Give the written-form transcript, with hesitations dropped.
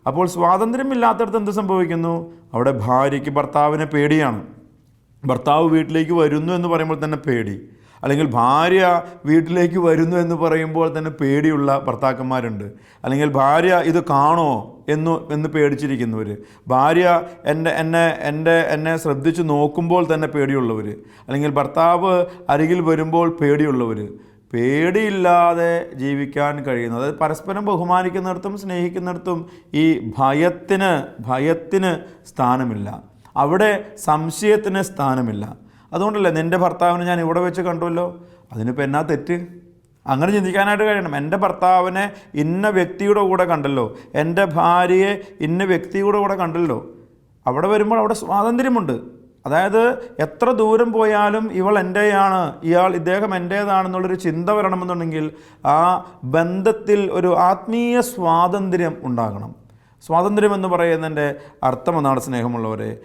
അപ്പോൾ സ്വാതന്ത്ര്യമില്ലാത്തടത്ത് എന്ത് സംഭവിക്കുന്നു? അവിടെ ഭാര്യയ്ക്ക് ഭർത്താവിനെ പേടിയാണ്. ഭർത്താവ് വീട്ടിലേക്ക് വരുന്നു എന്ന് പറയുമ്പോൾ തന്നെ പേടി, അല്ലെങ്കിൽ ഭാര്യ വീട്ടിലേക്ക് വരുന്നു എന്ന് പറയുമ്പോൾ തന്നെ പേടിയുള്ള ഭർത്താക്കന്മാരുണ്ട്. അല്ലെങ്കിൽ ഭാര്യ ഇത് കാണോ എന്ന് പേടിച്ചിരിക്കുന്നവർ, ഭാര്യ എന്നെ ശ്രദ്ധിച്ച് നോക്കുമ്പോൾ തന്നെ പേടിയുള്ളവർ, അല്ലെങ്കിൽ ഭർത്താവ് അരികിൽ വരുമ്പോൾ പേടിയുള്ളവർ. പേടിയില്ലാതെ ജീവിക്കാൻ കഴിയുന്നത്, അതായത് പരസ്പരം ബഹുമാനിക്കുന്നിടത്തും സ്നേഹിക്കുന്നിടത്തും ഈ ഭയത്തിന് സ്ഥാനമില്ല, അവിടെ സംശയത്തിന് സ്ഥാനമില്ല. അതുകൊണ്ടല്ലേ നിൻ്റെ ഭർത്താവിനെ ഞാൻ ഇവിടെ വെച്ച് കണ്ടുവല്ലോ, അതിനിപ്പോൾ എന്നാ തെറ്റ്? അങ്ങനെ ചിന്തിക്കാനായിട്ട് കഴിയണം. എൻ്റെ ഭർത്താവിനെ ഇന്ന വ്യക്തിയുടെ കൂടെ കണ്ടല്ലോ, എൻ്റെ ഭാര്യയെ ഇന്ന വ്യക്തിയുടെ കൂടെ കണ്ടല്ലോ. അവിടെ വരുമ്പോൾ അവിടെ സ്വാതന്ത്ര്യമുണ്ട്. അതായത് എത്ര ദൂരം പോയാലും ഇവൾ എൻ്റെയാണ്, ഇദ്ദേഹം എൻ്റേതാണെന്നുള്ളൊരു ചിന്ത വരണമെന്നുണ്ടെങ്കിൽ ആ ബന്ധത്തിൽ ഒരു ആത്മീയ സ്വാതന്ത്ര്യം ഉണ്ടാകണം. സ്വാതന്ത്ര്യം എന്ന് പറയുന്നതിൻ്റെ അർത്ഥം എന്നാണ് സ്നേഹമുള്ളവരെ.